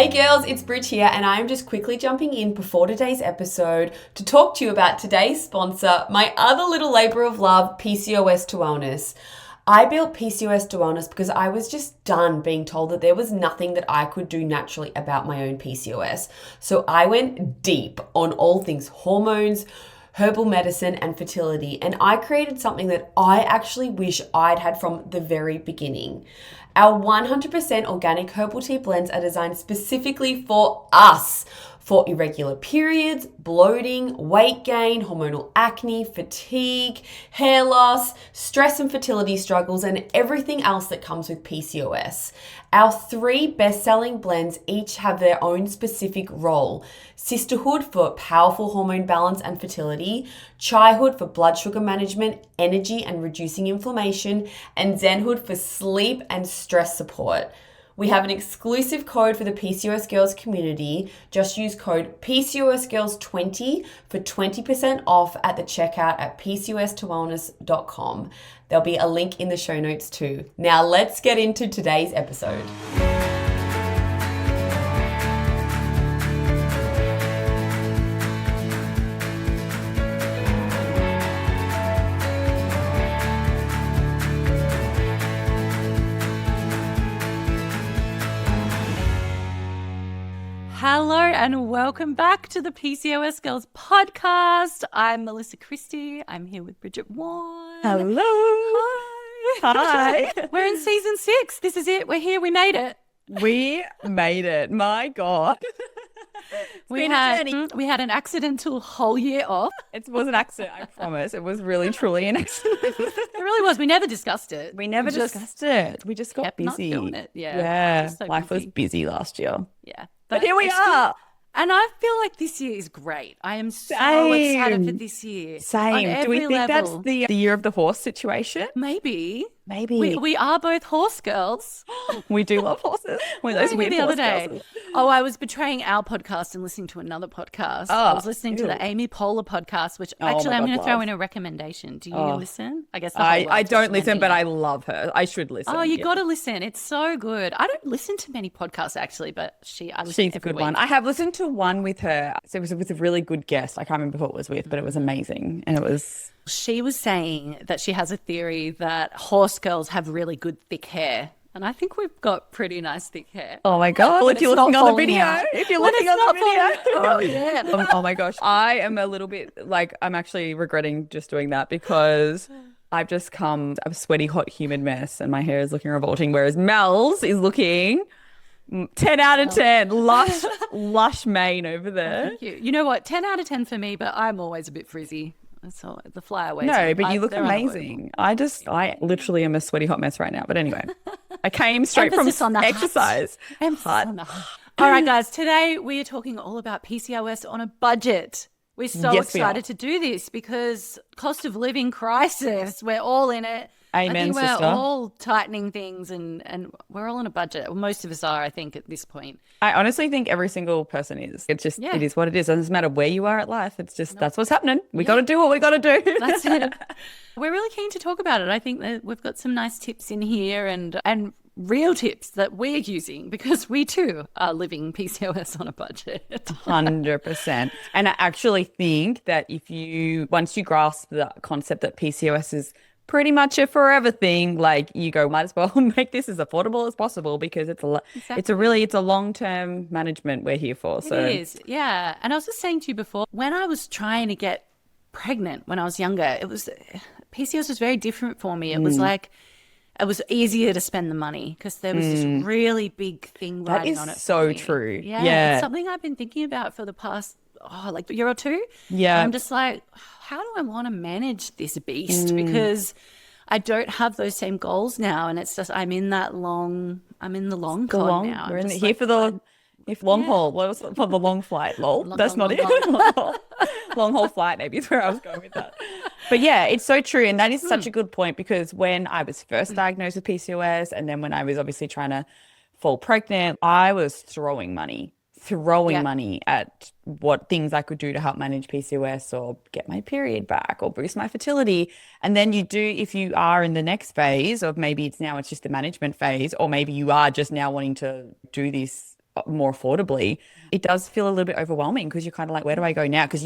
Hey girls, it's Bridge here, and I'm just quickly jumping in before today's episode to talk to you about today's sponsor, my other little labor of love, PCOS to Wellness. I built PCOS to Wellness because I was just done being told that there was nothing that I could do naturally about my own PCOS. So I went deep on all things hormones, herbal medicine, and fertility, and I created something that I actually wish I'd had from the very beginning. Our 100% organic herbal tea blends are designed specifically for us, for irregular periods, bloating, weight gain, hormonal acne, fatigue, hair loss, stress and fertility struggles, and everything else that comes with PCOS. Our 3 best-selling blends each have their own specific role. Sisterhood for powerful hormone balance and fertility, Chaihood for blood sugar management, energy and reducing inflammation, and Zenhood for sleep and stress support. We have an exclusive code for the PCOS Girls community. Just use code PCOSGirls20 for 20% off at the checkout at PCOStowellness.com. There'll be a link in the show notes too. Now let's get into today's episode. Hello and welcome back to the PCOS Girls podcast. I'm Melissa Christie. I'm here with Bridget Warren. Hello. Hi. Hi. We're in season 6. This is it. We're here. We made it. We made it. My God. We had an accidental whole year off. It was an accident, I promise. It was really, truly an accident. It really was. We never discussed it. We never discussed it. We just got kept not busy. doing it. Yeah. So Life was busy last year. Yeah. But here we are. And I feel like this year is great. I am so excited for this year. Same. Do we think that's the year of the horse situation? Maybe. We are both horse girls. We do love horses. We're those weird the other horse day. girls. Oh, I was betraying our podcast and listening to another podcast. I was listening to the Amy Poehler podcast, which actually I'm going to throw in a recommendation. Do you listen? I guess I don't listen, but I love her. I should listen. Oh, you got to listen. It's so good. I don't listen to many podcasts actually, but she's a good one. I have listened to one with her. So it was with a really good guest. I can't remember who it was with, but it was amazing. And it was... She was saying that she has a theory that horse girls have really good thick hair. And I think we've got pretty nice thick hair. Oh my God. If you're looking on the video. Oh yeah. Oh my gosh. I am a little bit I'm actually regretting just doing that because I've just come a sweaty, hot, humid mess and my hair is looking revolting. Whereas Mel's is looking 10 out of 10. Lush mane over there. Thank you. You know what? 10 out of 10 for me, but I'm always a bit frizzy. So the flyaways. No, but you look amazing. I literally am a sweaty hot mess right now. But anyway, I came straight from exercise. All right, guys. Today we are talking all about PCOS on a budget. We're so excited to do this because cost of living crisis. We're all in it. Amen, I think we're sister. all tightening things and we're all on a budget. Well, most of us are, I think, at this point. I honestly think every single person is. It is what it is. It doesn't matter where you are at life. It's just that's what's happening. We got to do what we got to do. That's it. We're really keen to talk about it. I think that we've got some nice tips in here and real tips that we're using because we too are living PCOS on a budget. 100%. And I actually think that once you grasp the concept that PCOS is pretty much a forever thing, you go, might as well make this as affordable as possible because it's a long-term management we're here for. So it is, yeah. And I was just saying to you before, when I was trying to get pregnant when I was younger, PCOS was very different for me. It was it was easier to spend the money because there was this really big thing riding on it. That is so true. Yeah. It's something I've been thinking about for the past year or two. Yeah. And I'm just like, how do I want to manage this beast? Because I don't have those same goals now. And it's just, I'm in the long con now. We're here for the long haul. What was it? For the long flight, lol. That's not it. Long haul flight maybe is where I was going with that. But yeah, it's so true. And that is such a good point because when I was first diagnosed with PCOS and then when I was obviously trying to fall pregnant, I was throwing money at what things I could do to help manage PCOS or get my period back or boost my fertility. And then if you are in the next phase of maybe it's just the management phase, or maybe you are just now wanting to do this more affordably, it does feel a little bit overwhelming because you're kind of like, where do I go now? Because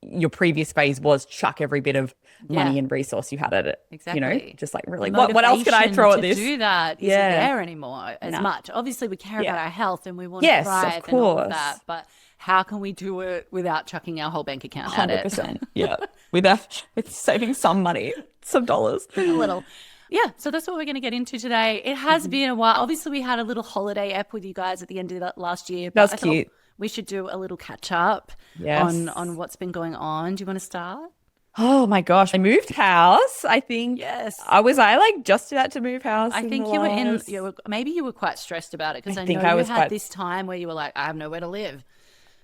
your previous phase was chuck every bit of money and resource you had at it. Exactly. Just like really, what else can I throw at this? To do that isn't there anymore as much. Obviously, we care about our health and we want to thrive and all of that, but how can we do it without chucking our whole bank account at it? 100%. Yeah. with saving some money, some dollars. A little. Yeah, so that's what we're going to get into today. It has been a while. Obviously, we had a little holiday app with you guys at the end of that last year. That was cute. We should do a little catch up on what's been going on. Do you want to start? Oh my gosh, I moved house. I think. Yes. I like just about to move house. I think maybe you were quite stressed about it because I know you had this time where you were like, I have nowhere to live.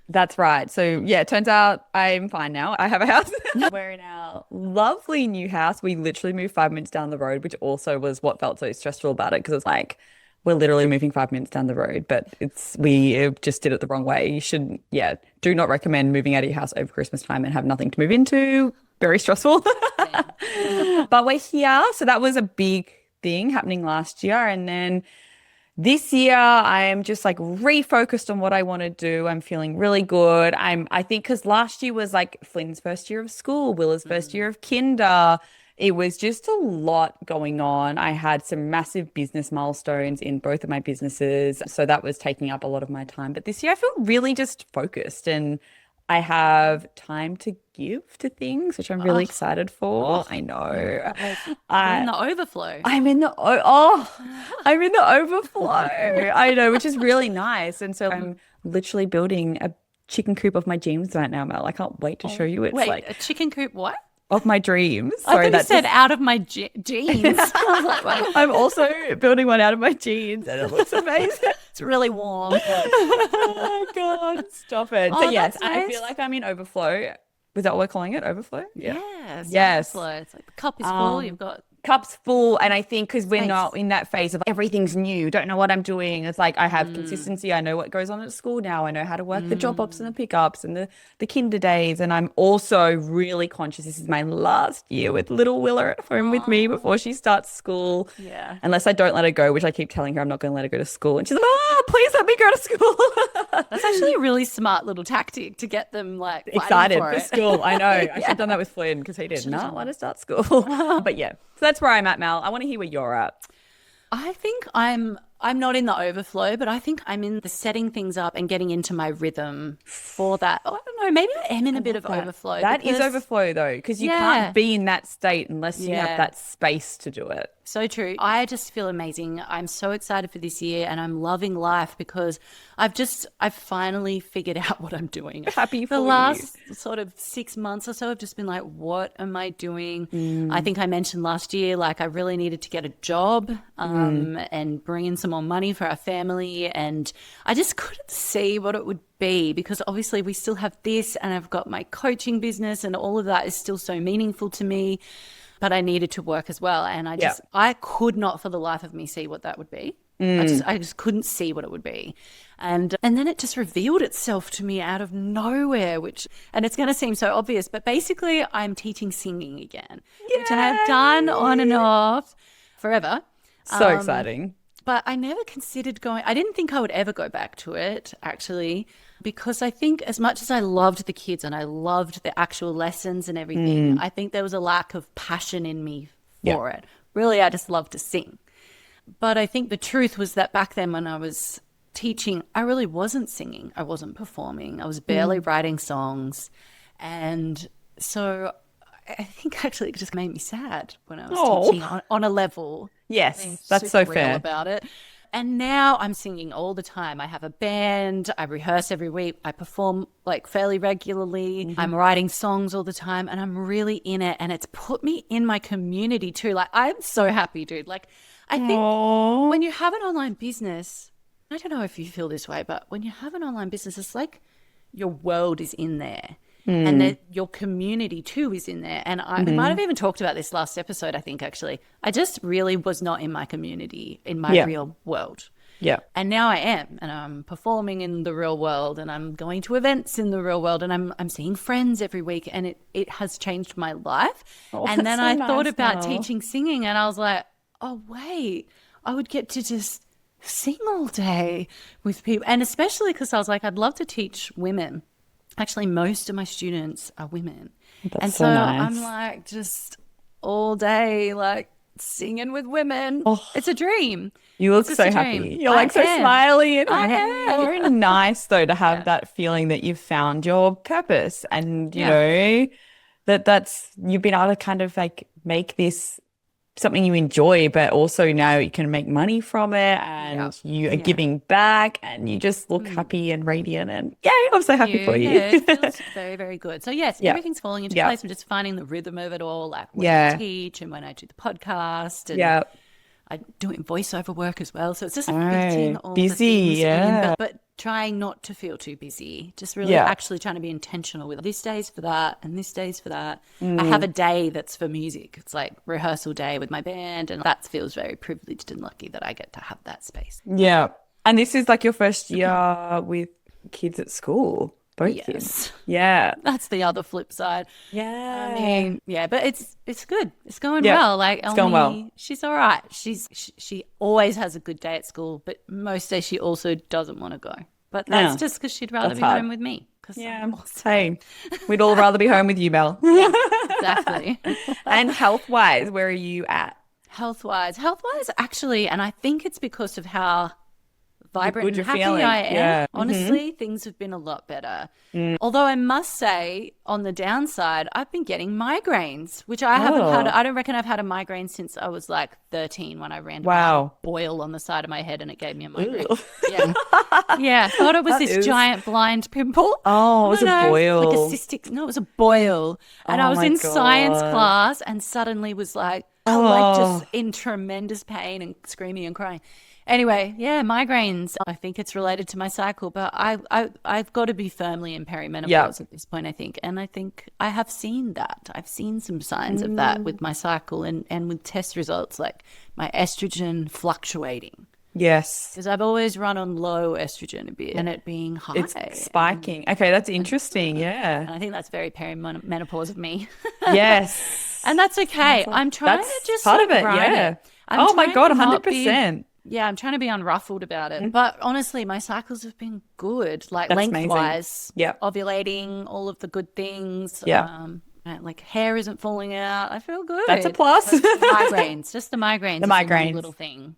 That's right. So yeah, it turns out I'm fine now. I have a house. We're in our lovely new house. We literally moved 5 minutes down the road, which also was what felt so stressful about it because it's like we're literally moving 5 minutes down the road, but we just did it the wrong way. You should, do not recommend moving out of your house over Christmas time and have nothing to move into. Very stressful. But we're here. So that was a big thing happening last year. And then this year, I am just like refocused on what I want to do. I'm feeling really good. I think because last year was like Flynn's first year of school, Willa's first year of kinder. It was just a lot going on. I had some massive business milestones in both of my businesses. So that was taking up a lot of my time. But this year, I feel really just focused and I have time to give to things, which I'm really excited for. I know. I'm in the overflow. I'm in the overflow. I know, which is really nice. And so I'm literally building a chicken coop of my dreams right now, Mel. I can't wait to show you. It's Wait, a chicken coop what? Of my dreams. Sorry, I thought you said out of my jeans. I was like, what? I'm also building one out of my jeans and it looks amazing. It's really warm. Oh, God. Stop it. Oh, so, yes, nice. I feel like I'm in overflow. Is that what we're calling it? Overflow? Yeah. Yes. Overflow. It's like the cup is full. You've got cup's full. And I think because we're not in that phase of everything's new, don't know what I'm doing. It's like I have consistency. I know what goes on at school now. I know how to work the drop offs and the pickups and the kinder days. And I'm also really conscious. This is my last year with little Willa at home with me before she starts school. Yeah. Unless I don't let her go, which I keep telling her I'm not going to let her go to school. And she's like, please let me go to school. That's actually a really smart little tactic to get them like excited for school. I know. I should have done that with Flynn because he did not want to start school. But yeah. So that's where I'm at, Mel. I want to hear where you're at. I think I'm not in the overflow, but I think I'm in the setting things up and getting into my rhythm for that. Oh, I don't know. Maybe I am in a bit of overflow. That is overflow though, because you can't be in that state unless you have that space to do it. So true. I just feel amazing. I'm so excited for this year and I'm loving life because I've finally figured out what I'm doing. Happy for the last sort of 6 months or so, I've just been like, what am I doing? I think I mentioned last year, like I really needed to get a job and bring in some more money for our family. And I just couldn't see what it would be because obviously we still have this and I've got my coaching business and all of that is still so meaningful to me. But I needed to work as well. And I could not for the life of me see what that would be. I just couldn't see what it would be. And then it just revealed itself to me out of nowhere, and it's going to seem so obvious, but basically I'm teaching singing again, which I have done on and off forever. So exciting. But I never considered I didn't think I would ever go back to it, actually, because I think as much as I loved the kids and I loved the actual lessons and everything, I think there was a lack of passion in me for it. Really, I just loved to sing. But I think the truth was that back then when I was teaching, I really wasn't singing. I wasn't performing. I was barely writing songs. And so I think actually it just made me sad when I was teaching on a level. Yes, that's so fair about it. And now I'm singing all the time. I have a band. I rehearse every week. I perform like fairly regularly. I'm writing songs all the time and I'm really in it. And it's put me in my community too. Like I'm so happy, dude. Like I think when you have an online business, I don't know if you feel this way, but when you have an online business, it's like your world is in there. And that your community too is in there. And I might have even talked about this last episode, I think, actually. I just really was not in my community, in my real world. Yeah. And now I am. And I'm performing in the real world and I'm going to events in the real world and I'm seeing friends every week and it has changed my life. And then I thought about teaching singing and I was like, oh, wait, I would get to just sing all day with people. And especially because I was like, I'd love to teach women. Actually, most of my students are women. That's so nice. I'm like just all day, like singing with women. Oh. It's a dream. You look It's so just a happy. dream. You're like so smiley. And I am. very nice though to have that feeling that you've found your purpose and, you know, that's you've been able to kind of like make this something you enjoy, but also now you can make money from it and you are giving back and you just look happy and radiant and I'm so happy for you. Yeah, it feels very, very good. So yes, everything's falling into place. I'm just finding the rhythm of it all, like when I teach and when I do the podcast and I'm doing voiceover work as well. So it's just fitting all the things in, but trying not to feel too busy. Just really actually trying to be intentional with this day's for that and this day's for that. I have a day that's for music. It's like rehearsal day with my band, and that feels very privileged and lucky that I get to have that space. Yeah. And this is like your first year with kids at school. Both kids. Yeah. That's the other flip side. Yeah. I mean, but it's good. It's going well. Like it's going well. She's all right. She always has a good day at school, but most days she also doesn't want to go. But that's just because she'd rather be home with me. Same. We'd all rather be home with you, Mel. Exactly. And health-wise, where are you at? Health-wise, actually, and I think it's because of how vibrant and happy feeling. I am. Honestly, things have been a lot better. Although I must say, on the downside, I've been getting migraines, which I haven't had. I don't reckon I've had a migraine since I was like 13 when I ran a boil on the side of my head and it gave me a migraine. I thought it was this giant blind pimple. Oh, it was a boil. Like a cystic. No, it was a boil. And I was in science class and suddenly was like just in tremendous pain and screaming and crying. Anyway, migraines. I think it's related to my cycle, but I've got to be firmly in perimenopause at this point, I think. And I think I have seen that. I've seen some signs of that with my cycle and with test results, like my estrogen fluctuating. Yes. Because I've always run on low estrogen a bit and it being high. It's spiking. Okay, that's interesting. And I think that's very perimenopause of me. Yes. And that's okay. I'm trying to just part of it. Yeah. Oh my God, 100%. I'm trying to be unruffled about it. But honestly, my cycles have been good, like that's lengthwise. Yeah. Ovulating, all of the good things. Yeah. Like hair isn't falling out. I feel good. That's a plus. Just the migraines. The migraines. Little thing.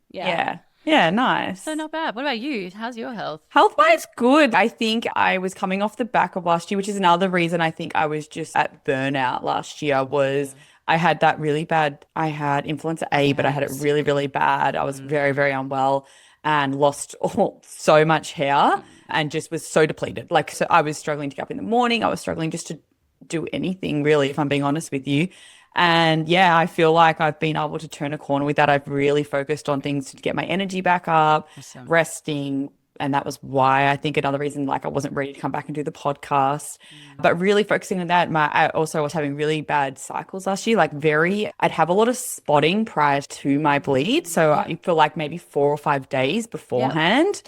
Yeah, nice. So not bad. What about you? How's your health? Health-wise, good. I think I was coming off the back of last year, which is another reason I think I was just at burnout last year was I had that really bad, I had influenza A, but I had it really, really bad. I was very, very unwell and lost so much hair and just was so depleted. Like, so I was struggling to get up in the morning. I was struggling just to do anything really, if I'm being honest with you. And I feel like I've been able to turn a corner with that. I've really focused on things to get my energy back up, resting. And that was why I think another reason, like I wasn't ready to come back and do the podcast, but really focusing on that. I also was having really bad cycles last year, I'd have a lot of spotting prior to my bleed. So I feel like maybe 4 or 5 days beforehand.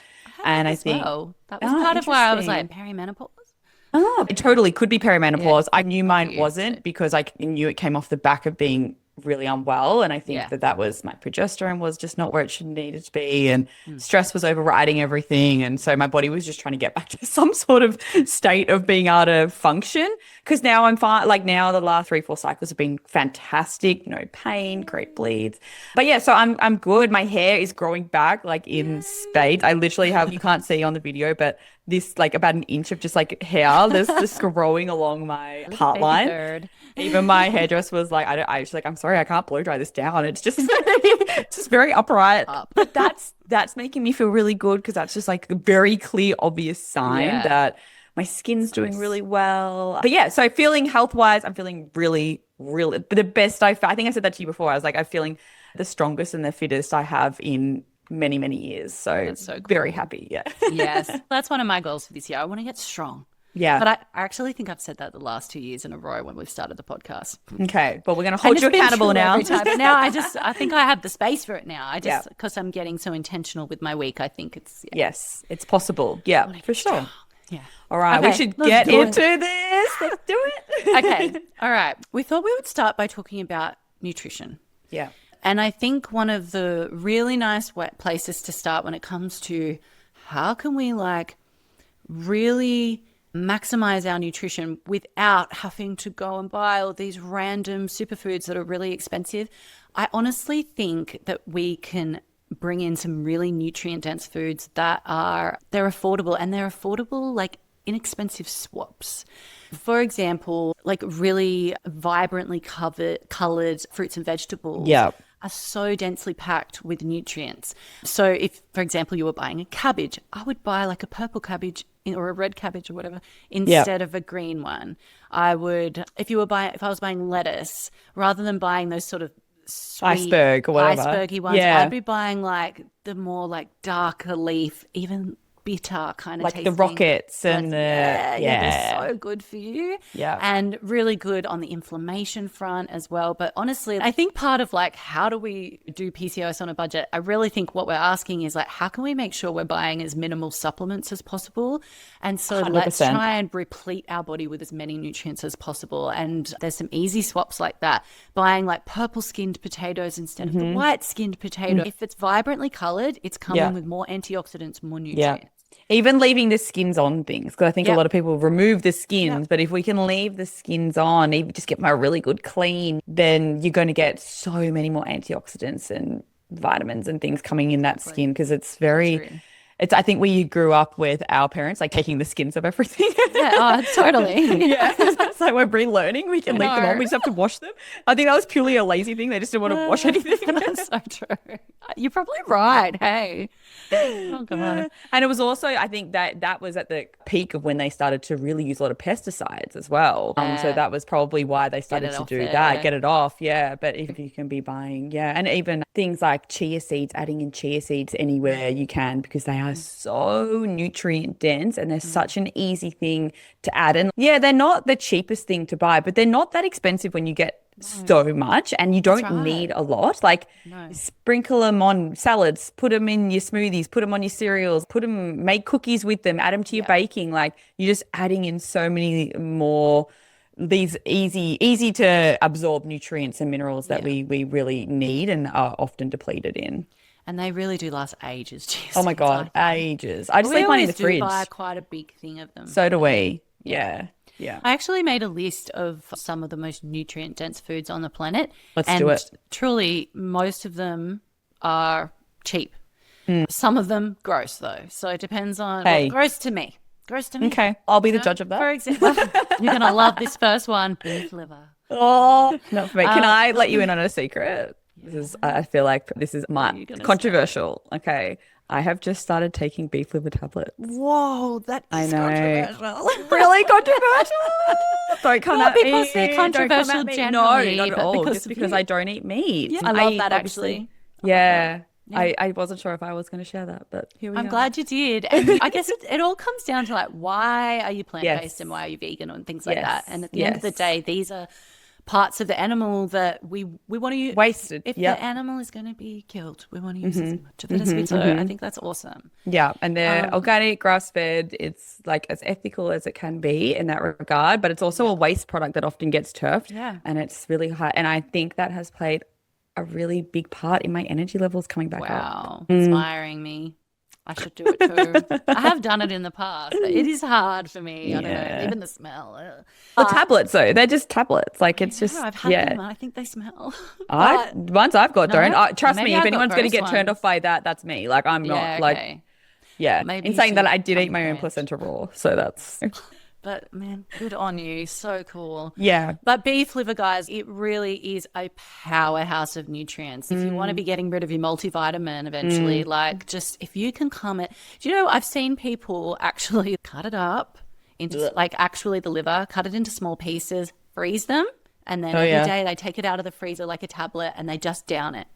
And I think that was part of why I was like perimenopause. Oh, it totally could be perimenopause. I knew mine wasn't because I knew it came off the back of being really unwell. And I think that was my progesterone was just not where it should needed to be. And stress was overriding everything. And so my body was just trying to get back to some sort of state of being able to function. Because now I'm fine. Like now the last 3-4 cycles have been fantastic. No pain, great bleeds. But so I'm good. My hair is growing back like in spades. I literally have, you can't see on the video, but this like about an inch of just like hair that's just growing along my part line. Even my hairdresser was like, she's like, I'm sorry, I can't blow dry this down. It's just, it's just very upright. But that's making me feel really good because that's just like a very clear, obvious sign that my skin's doing really well. But so feeling health-wise, I'm feeling really, really the best I think I said that to you before. I was like, I'm feeling the strongest and the fittest I have in many, many years. So, cool. Very happy. Yeah. Yes. That's one of my goals for this year. I want to get strong. Yeah. But I actually think I've said that the last 2 years in a row when we've started the podcast. Okay. But we're going to hold you accountable now. Every time. But now I think I have the space for it now. Because I'm getting so intentional with my week, I think it's. Yes. It's possible. Yeah, for sure. Yeah. All right. Okay, we should get into this. Let's do it. Okay. All right. We thought we would start by talking about nutrition. Yeah. And I think one of the really nice places to start when it comes to how can we like really maximize our nutrition without having to go and buy all these random superfoods that are really expensive. I honestly think that we can bring in some really nutrient dense foods that they're affordable, and they're affordable like inexpensive swaps. For example, like really vibrantly colored fruits and vegetables are so densely packed with nutrients. So if, for example, you were buying a cabbage, I would buy like a purple cabbage or a red cabbage or whatever instead of a green one. I would, if I was buying lettuce, rather than buying those sort of sweet, iceberg or whatever, icebergy ones, I'd be buying like the more like darker leaf, even bitter kind of like tasting. the rockets and they're so good for you. Yeah. And really good on the inflammation front as well. But honestly, I think part of like, how do we do PCOS on a budget? I really think what we're asking is like, how can we make sure we're buying as minimal supplements as possible? And so 100%. let's try and replete our body with as many nutrients as possible. And there's some easy swaps like that. Buying like purple skinned potatoes instead of the white skinned potato. If it's vibrantly colored, it's coming with more antioxidants, more nutrients. Even leaving the skins on things, because I think a lot of people remove the skins, but if we can leave the skins on, even just get my really good clean, then you're going to get so many more antioxidants and vitamins and things coming in that skin, because it's very... I think we grew up with our parents like taking the skins of everything. Totally. It's like we're relearning. We can leave them on. We just have to wash them. I think that was purely a lazy thing. They just didn't want to wash anything. That's so true. You're probably right. Hey. Oh, God. And it was also, I think that was at the peak of when they started to really use a lot of pesticides as well. So that was probably why they started to do that, get it off. Yeah. But if you can be buying, and even things like chia seeds, adding in chia seeds anywhere you can, because they are so nutrient dense and they're such an easy thing to add. And they're not the cheapest thing to buy, but they're not that expensive when you get so much, and you don't need a lot. Like sprinkle them on salads, put them in your smoothies, put them on your cereals, make cookies with them, add them to your baking. Like you're just adding in so many more these easy to absorb nutrients and minerals that we really need and are often depleted in. And they really do last ages. Jeez, oh my God, ages. I just leave mine in the fridge. We buy quite a big thing of them. So do we. Yeah. I actually made a list of some of the most nutrient dense foods on the planet. Let's do it. Truly, most of them are cheap. Some of them gross though. So it depends on gross to me. Gross to me. Okay. I'll be the judge of that. For example, you're gonna love this first one. Beef liver. Oh, not for me. Can I let you in on a secret? I feel like this is controversial. Okay. I have just started taking beef liver tablets. Whoa, that is controversial. Really controversial. Don't come at me. Because they're controversial generally. No, not at all. Just because I don't eat meat. Yeah, I love that actually. Yeah. I wasn't sure if I was going to share that, but here we are. I'm glad you did. And I guess it all comes down to like, why are you plant-based and why are you vegan and things like that? And at the end of the day, these are parts of the animal that we want to use. Wasted. If the animal is going to be killed, we want to use as much of it as we do. I think that's awesome. Yeah, and they're organic, grass-fed. It's like as ethical as it can be in that regard, but it's also a waste product that often gets turfed. Yeah. And it's really high. And I think that has played a really big part in my energy levels coming back up. Wow, inspiring me. I should do it too. I have done it in the past. It is hard for me. I don't know. Even the smell. The tablets though, they're just tablets. Like it's just I've had them. I think they smell. Ones I've got don't. Trust me, if I've anyone's got going to get gross turned off by that, that's me. Like I'm not like in saying that I did eat my own placenta raw, so that's. But man, good on you. So cool. Yeah. But beef liver, guys, it really is a powerhouse of nutrients. If you want to be getting rid of your multivitamin eventually, like just if you can calm it. Do you know, I've seen people actually cut it up into like actually the liver, cut it into small pieces, freeze them. And then every day they take it out of the freezer like a tablet and they just down it.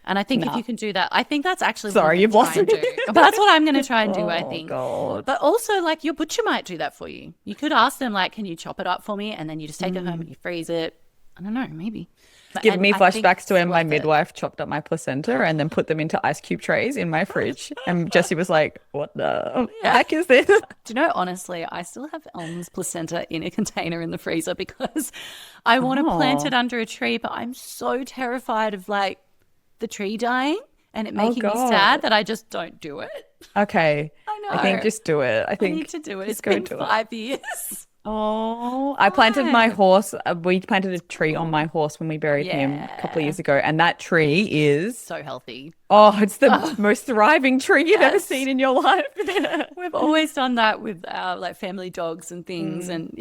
And I think if you can do that, I think that's actually what you've lost me. But that's what I'm going to try and do, I think. God. But also, like, your butcher might do that for you. You could ask them, like, can you chop it up for me? And then you just take it home and you freeze it. I don't know, maybe. Give me flashbacks to when my midwife chopped up my placenta and then put them into ice cube trays in my fridge. And Jessie was like, what the heck is this? Do you know, honestly, I still have Elm's placenta in a container in the freezer because I want to plant it under a tree, but I'm so terrified of, like, the tree dying and it making me God. sad that I just don't do it. Okay. I know. I think just do it. I I need think to do it. It's just go been do it. 5 years. Oh, I planted my horse. We planted a tree on my horse when we buried him a couple of years ago. And that tree is, So healthy. it's the most thriving tree you've ever seen in your life. We've always done that with our like family dogs and things. And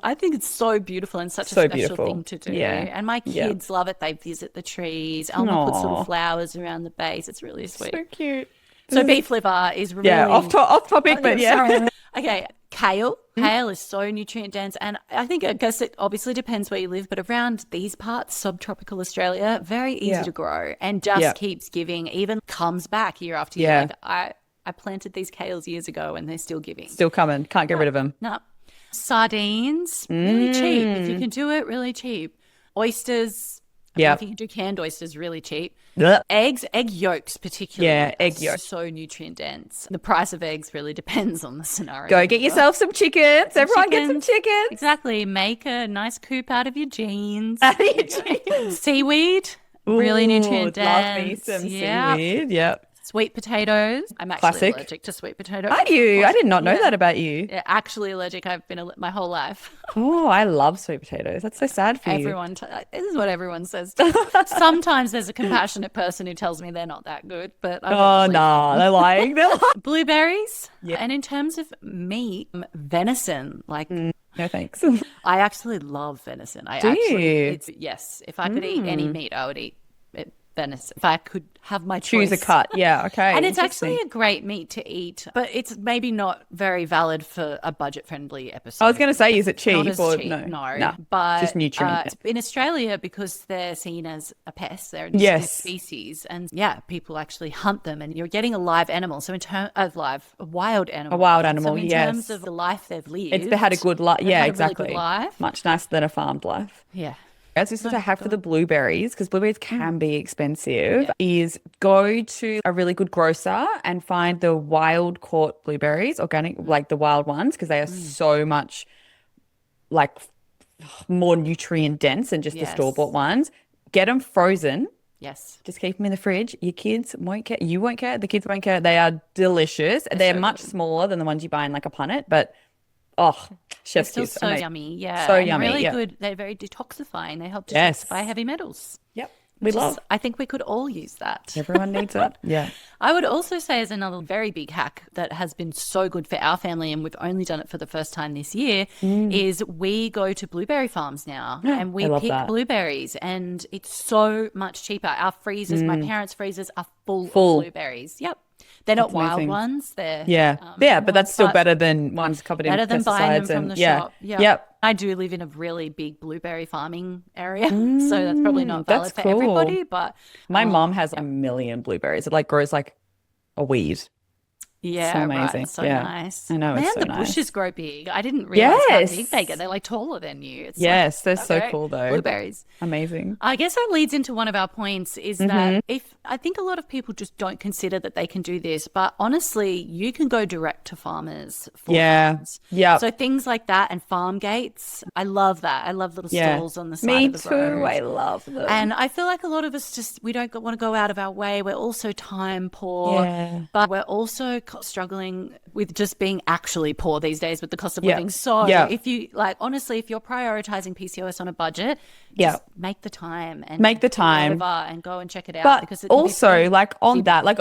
I think it's so beautiful and such a special beautiful. thing to do. Yeah. And my kids love it. They visit the trees. Elma puts little flowers around the base. It's really sweet. So cute. So beef liver is really off topic, but yeah. Okay, kale. Kale is so nutrient dense, and I guess it obviously depends where you live, but around these parts, subtropical Australia, very easy to grow and just keeps giving, even comes back year after year. Like I planted these kales years ago and they're still giving. Still coming. Can't get rid of them. No. Sardines, really cheap. If you can do it, really cheap. Oysters. Yeah. If you can do canned oysters, really cheap. Ugh. Eggs, egg yolks particularly. Yeah, egg yolks. So nutrient dense. The price of eggs really depends on the scenario. Go get yourself some chickens. Everyone get some chickens. Exactly. Make a nice coop out of your jeans. Out of your jeans. Seaweed, really nutrient dense. Love me some seaweed. Yep. Sweet potatoes. I'm actually Classic. allergic to sweet potatoes. Are you? I did not know that about you. Yeah, actually allergic. I've been my whole life. Oh, I love sweet potatoes. That's so sad for you. Everyone, this is what everyone says. Sometimes there's a compassionate person who tells me they're not that good, but Oh, no, they're lying. They're lying. Blueberries. Yeah. And in terms of meat, venison, like No, thanks. I actually love venison. Yes. If I could eat any meat, I would eat venison. If I could have my choice. Choose a cut. Yeah, okay. And it's actually a great meat to eat, but it's maybe not very valid for a budget-friendly episode. I was going to say, is it cheap Not as or cheap, no? But just nutrient. in Australia, because they're seen as a pest, they're a Yes. species, and people actually hunt them, and you're getting a live animal. So in terms of a wild animal, So in terms of the life they've lived, They had a good life. Yeah, had a really exactly. good life. Much nicer than a farmed life. Yeah. That's just what I have for the blueberries, because blueberries can be expensive, is go to a really good grocer and find the wild caught blueberries, organic, like the wild ones, because they are so much like more nutrient dense than just the store-bought ones. Get them frozen. Yes. Just keep them in the fridge. Your kids won't care. You won't care. The kids won't care. They are delicious. They're much smaller than the ones you buy in like a punnet, but chef's Still kiss. so yummy, yeah. So and yummy, really yeah. good. They're very detoxifying. They help Yes. detoxify heavy metals. Yep. I think we could all use that. Everyone needs it. Yeah. I would also say as another very big hack that has been so good for our family, and we've only done it for the first time this year, is we go to blueberry farms now and we pick blueberries, and it's so much cheaper. Our freezers, my parents' freezers are full of blueberries. Yep. They're not wild ones. They're but that's still better than ones covered in pesticides. Better than buying them from the shop. Yeah. Yep. I do live in a really big blueberry farming area, so that's probably not valid that's for cool. everybody. But My mom has a million blueberries. It like grows like a weed. yeah, So amazing. right. So Yeah. nice. I know, it's Man, so the nice. bushes grow big. I didn't realize how Yes. big they get. They're like taller than you. It's Yes, they're like, so okay, cool though. Blueberries. Amazing. I guess that leads into one of our points is that if I think a lot of people just don't consider that they can do this, but honestly, you can go direct to farmers for farms. Yeah. So things like that and farm gates, I love that. I love little stalls on the side Me of the too. road. I love them. And I feel like a lot of us we don't want to go out of our way. We're also time poor, but we're also struggling with just being actually poor these days with the cost of living. So if you honestly, if you're prioritizing PCOS on a budget, just make the time and Make the time. over and go and check it out. But because also,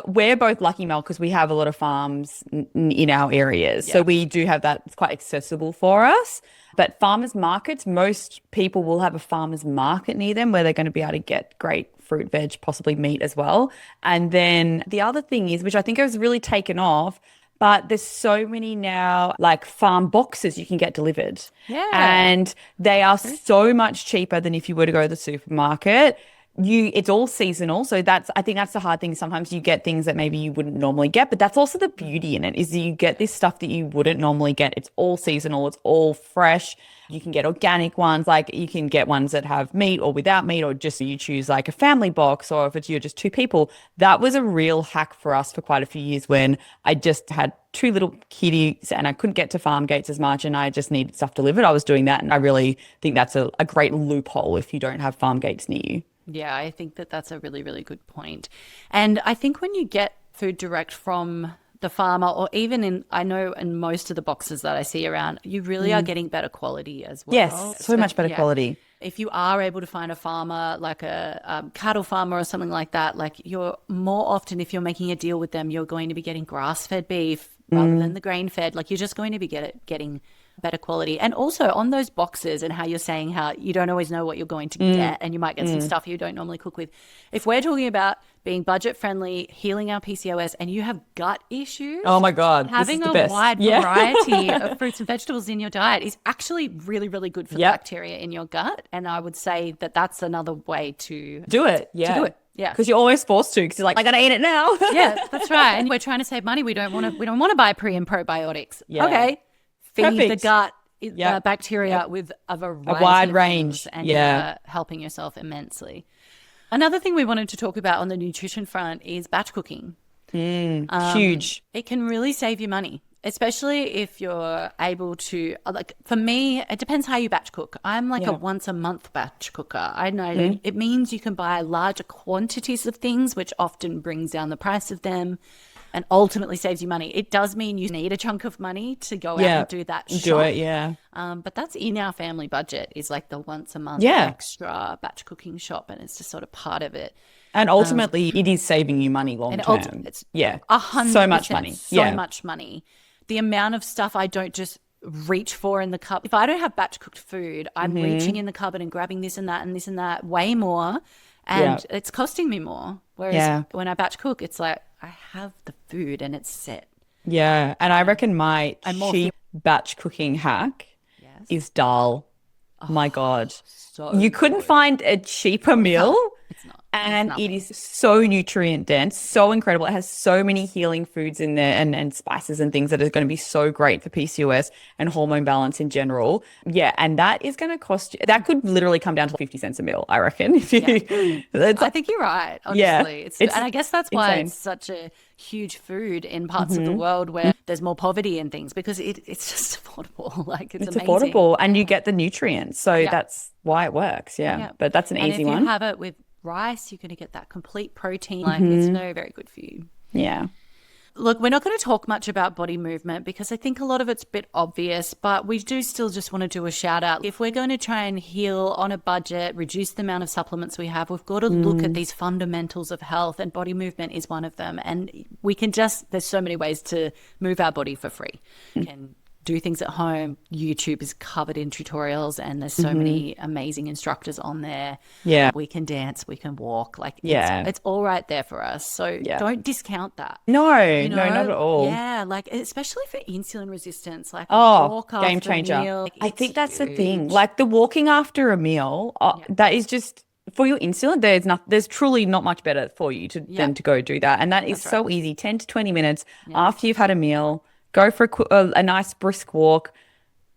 we're both lucky, Mel, because we have a lot of farms in our areas. So we do have that. It's quite accessible for us. But farmers markets, most people will have a farmers market near them where they're going to be able to get great fruit, veg, possibly meat as well. And then the other thing is, which I think has really taken off, but there's so many now like farm boxes you can get delivered. Yeah. And they are so much cheaper than if you were to go to the supermarket. It's all seasonal. So I think that's the hard thing. Sometimes you get things that maybe you wouldn't normally get, but that's also the beauty in it is that you get this stuff that you wouldn't normally get. It's all seasonal. It's all fresh. You can get organic ones, like you can get ones that have meat or without meat, or just you choose like a family box, or if you're just two people. That was a real hack for us for quite a few years when I just had two little kitties and I couldn't get to farm gates as much and I just needed stuff delivered. I was doing that, and I really think that's a great loophole if you don't have farm gates near you. Yeah, I think that that's a really, really good point. And I think when you get food direct from the farmer, or even I know in most of the boxes that I see around, you really are getting better quality as well. Yes, so much better quality. If you are able to find a farmer, like a cattle farmer or something like that, like you're more often, if you're making a deal with them, you're going to be getting grass-fed beef rather than the grain-fed. Like you're just going to be getting better quality. And also on those boxes, and how you're saying how you don't always know what you're going to get, and you might get some stuff you don't normally cook with. If we're talking about being budget friendly, healing our PCOS, and you have gut issues, oh my God, having this is the a best. wide variety of fruits and vegetables in your diet is actually really, really good for the bacteria in your gut. And I would say that that's another way to do it. Yeah. To do it. Yeah, because you're always forced to, because you're like, I gotta eat it now. Yeah, that's right. And we're trying to save money. We don't want to buy pre and probiotics. Yeah. Okay, feed the gut bacteria with a wide range, and helping yourself immensely. Another thing we wanted to talk about on the nutrition front is batch cooking. Huge. It can really save you money, especially if you're able to, like for me, it depends how you batch cook. I'm like a once a month batch cooker. I know it means you can buy larger quantities of things, which often brings down the price of them and ultimately saves you money. It does mean you need a chunk of money to go out and do that shop. Do it, but that's in our family budget, is like the once a month extra batch cooking shop, and it's just sort of part of it. And ultimately, it is saving you money long term. It's 100%. So much money. So much money. The amount of stuff I don't just reach for in the cup. If I don't have batch cooked food, I'm reaching in the cupboard and grabbing this and that and this and that way more, and it's costing me more. Whereas when I batch cook, it's like I have the food and it's set. Yeah, and I reckon my cheap batch cooking hack is dal. Oh my God. So you couldn't find a cheaper meal. It's not. And it is so nutrient dense, so incredible. It has so many healing foods in there and spices and things that are going to be so great for PCOS and hormone balance in general. Yeah, and that is going to cost you, that could literally come down to 50 cents a meal, I reckon. I think you're right, honestly. Yeah, and I guess that's why it's such a huge food in parts of the world where there's more poverty and things, because it's just affordable. Like it's amazing. Affordable, and you get the nutrients. So that's why it works. Yeah. But that's an easy one. If you have it with rice, you're going to get that complete protein. Like it's very, very good for you. Yeah. Look, we're not going to talk much about body movement because I think a lot of it's a bit obvious, but we do still just want to do a shout out. If we're going to try and heal on a budget, reduce the amount of supplements we have, we've got to look at these fundamentals of health, and body movement is one of them. And we can there's so many ways to move our body for free. You can do things at home. YouTube is covered in tutorials, and there's so many amazing instructors on there. Yeah. We can dance, we can walk. Like it's all right there for us. So don't discount that. No, no, not at all. Yeah, like especially for insulin resistance, like walk game changer. Meal, I think that's the thing. Like the walking after a meal, that is just for your insulin. There's truly not much better for you than to go do that. And that is so easy. 10 to 20 minutes after you've had a meal. Go for a nice brisk walk.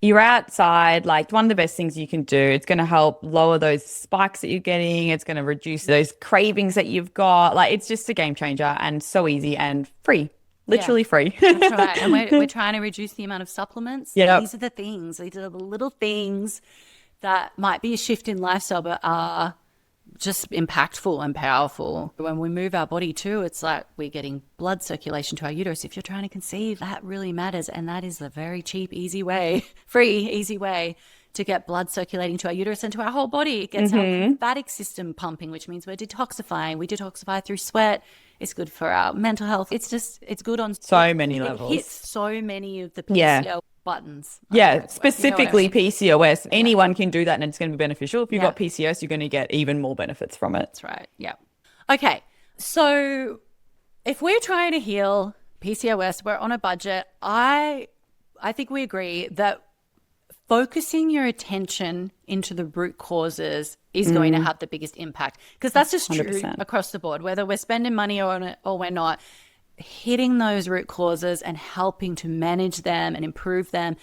You're outside, like one of the best things you can do. It's going to help lower those spikes that you're getting. It's going to reduce those cravings that you've got. Like it's just a game changer, and so easy and free, literally free. That's right. And we're trying to reduce the amount of supplements. Yeah. These are the things. These are the little things that might be a shift in lifestyle, but are just impactful and powerful. When we move our body too, it's like we're getting blood circulation to our uterus. If you're trying to conceive, that really matters. And that is a very cheap, easy way, free, easy way to get blood circulating to our uterus and to our whole body. It gets our lymphatic system pumping, which means we're detoxifying. We detoxify through sweat. It's good for our mental health. It's good on so many levels. It hits so many of the PCOS buttons. Yeah, specifically PCOS. Anyone can do that, and it's going to be beneficial. If you've got PCOS, you're going to get even more benefits from it. That's right. Yeah. Okay. So if we're trying to heal PCOS, we're on a budget. I think we agree that focusing your attention into the root causes is going to have the biggest impact, because that's just 100%. True across the board, whether we're spending money on it or we're not. Hitting those root causes and helping to manage them and improve them,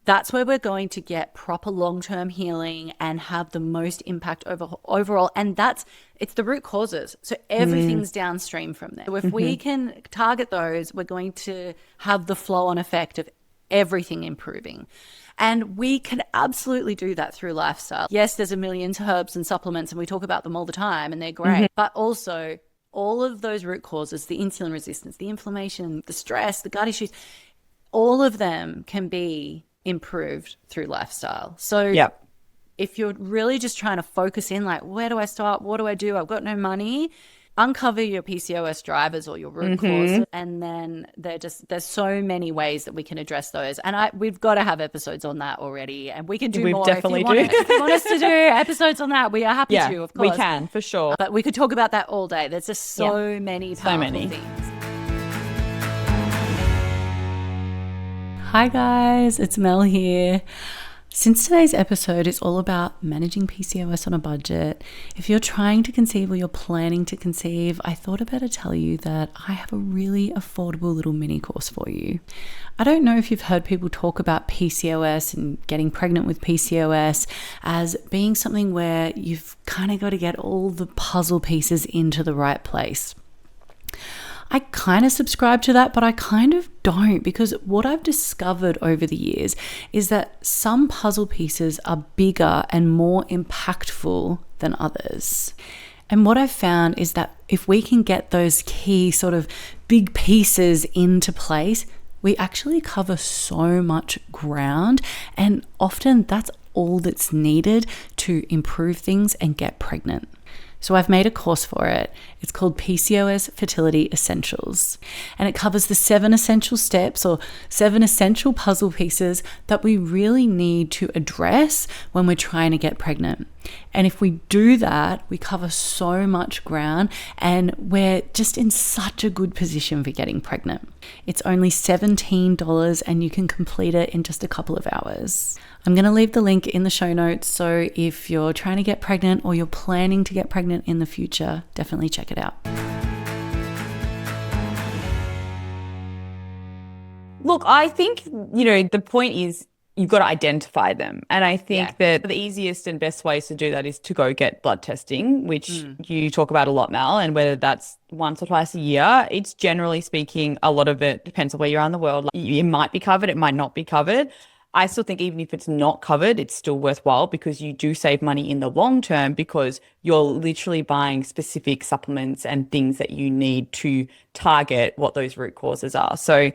that's where we're going to get proper long-term healing and have the most impact overall. And it's the root causes. So everything's downstream from there. So if we can target those, we're going to have the flow-on effect of everything improving. And we can absolutely do that through lifestyle. Yes, there's a million herbs and supplements, and we talk about them all the time, and they're great. But also all of those root causes, the insulin resistance, the inflammation, the stress, the gut issues, all of them can be improved through lifestyle. So if you're really just trying to focus in, like, where do I start? What do I do? I've got no money. Uncover your PCOS drivers or your root cause, and then there's so many ways that we can address those. And we've got to have episodes on that already, and we can do more. Definitely if you want us to do episodes on that, we are happy to, of course. We can, for sure. But we could talk about that all day. There's just so many powerful things. Hi guys, it's Mel here. Since today's episode is all about managing PCOS on a budget, if you're trying to conceive or you're planning to conceive, I thought I'd better tell you that I have a really affordable little mini course for you. I don't know if you've heard people talk about PCOS and getting pregnant with PCOS as being something where you've kind of got to get all the puzzle pieces into the right place. I kind of subscribe to that, but I kind of don't, because what I've discovered over the years is that some puzzle pieces are bigger and more impactful than others. And what I've found is that if we can get those key sort of big pieces into place, we actually cover so much ground, and often that's all that's needed to improve things and get pregnant. So I've made a course for it. It's called PCOS Fertility Essentials, and it covers the 7 essential steps or 7 essential puzzle pieces that we really need to address when we're trying to get pregnant. And if we do that, we cover so much ground and we're just in such a good position for getting pregnant. It's only $17 and you can complete it in just a couple of hours. I'm going to leave the link in the show notes, so if you're trying to get pregnant or you're planning to get pregnant in the future, definitely check it out. Look, I think, the point is you've got to identify them. And I think that the easiest and best ways to do that is to go get blood testing, which you talk about a lot, Mel, and whether that's once or twice a year. It's generally speaking, a lot of it depends on where you are in the world. Like, it might be covered, it might not be covered. I still think even if it's not covered, it's still worthwhile because you do save money in the long term because you're literally buying specific supplements and things that you need to target what those root causes are. So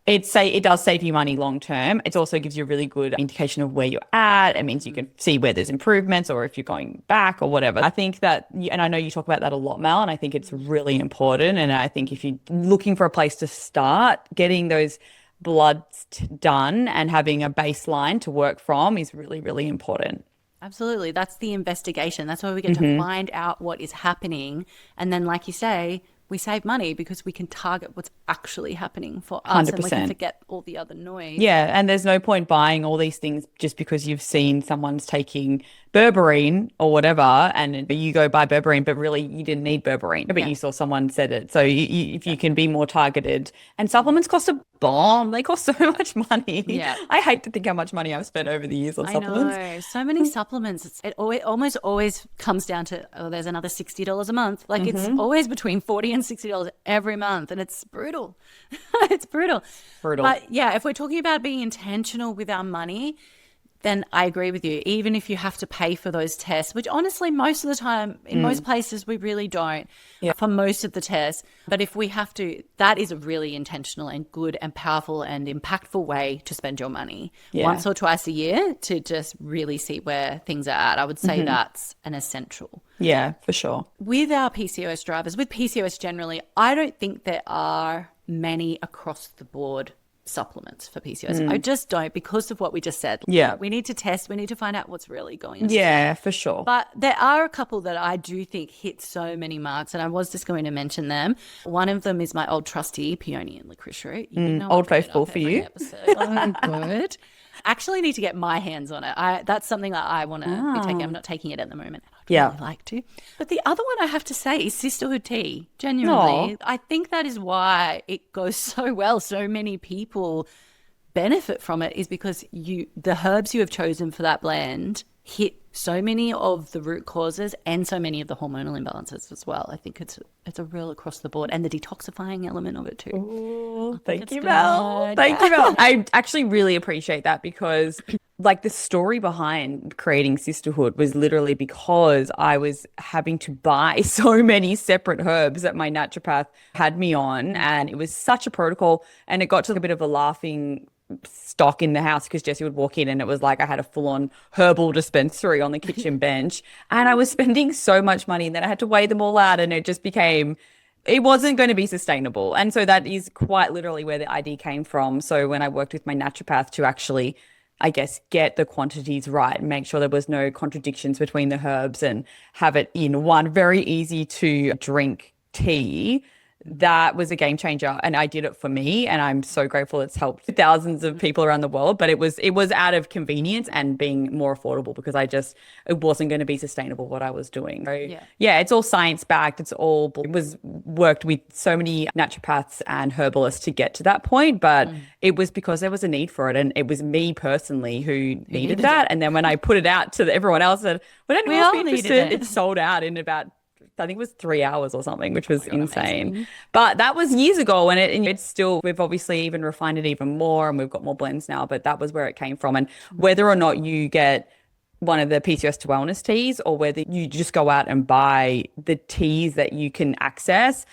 it does save you money long term. It also gives you a really good indication of where you're at. It means you can see where there's improvements or if you're going back or whatever. I think that, and I know you talk about that a lot, Mel, and I think it's really important. And I think if you're looking for a place to start, getting those bloods done and having a baseline to work from is really, really important. Absolutely. That's the investigation. That's where we get to find out what is happening. And then, like you say, we save money because we can target what's actually happening for us 100%. And we can forget all the other noise. Yeah, and there's no point buying all these things just because you've seen someone's taking berberine or whatever and you go buy berberine, but really you didn't need berberine, but you saw someone said it. So if you can be more targeted, and supplements cost a bomb. They cost so much money. Yeah. I hate to think how much money I've spent over the years on supplements. I know. So many supplements. It almost always comes down to, there's another $60 a month. Like it's always between $40 and $60 every month. And it's brutal. It's brutal. But yeah, if we're talking about being intentional with our money, then I agree with you. Even if you have to pay for those tests, which honestly, most of the time, in most places, we really don't for most of the tests. But if we have to, that is a really intentional and good and powerful and impactful way to spend your money once or twice a year to just really see where things are at. I would say that's an essential. Yeah, for sure. With our PCOS drivers, with PCOS generally, I don't think there are many across the board supplements for PCOS. I just don't, because of what we just said. Yeah. We need to test. We need to find out what's really going on. Yeah, for sure. But there are a couple that I do think hit so many marks, and I was just going to mention them. One of them is my old trusty peony and licorice root. Old faithful for you. Oh, good. Actually need to get my hands on it. That's something that I want to be taking. I'm not taking it at the moment. I'd really like to. But the other one I have to say is sisterhood tea. Genuinely. I think that is why it goes so well. So many people benefit from it is because the herbs you have chosen for that blend hit so many of the root causes and so many of the hormonal imbalances as well. I think it's a real across the board, and the detoxifying element of it too. Ooh, thank you, Mel. Thank you, Mel. I actually really appreciate that because like the story behind creating Sisterhood was literally because I was having to buy so many separate herbs that my naturopath had me on, and it was such a protocol, and it got to a bit of a laughing stock in the house because Jessie would walk in and it was like I had a full-on herbal dispensary on the kitchen bench, and I was spending so much money, and then I had to weigh them all out, and it just became, it wasn't going to be sustainable. And so that is quite literally where the idea came from. So when I worked with my naturopath to actually, I guess, get the quantities right and make sure there was no contradictions between the herbs and have it in one very easy to drink tea, that was a game changer, and I did it for me, and I'm so grateful it's helped thousands of people around the world. But it was out of convenience and being more affordable because it wasn't going to be sustainable what I was doing. So, yeah, it's all science backed. It was worked with so many naturopaths and herbalists to get to that point, but it was because there was a need for it, and it was me personally who needed that. And then when I put it out to everyone else, said, "Would anyone else be interested?" It sold out in about, I think it was 3 hours or something, which was insane. Amazing. But that was years ago, and it's still, we've obviously even refined it even more, and we've got more blends now, but that was where it came from. And whether or not you get one of the PCOS to wellness teas, or whether you just go out and buy the teas that you can access,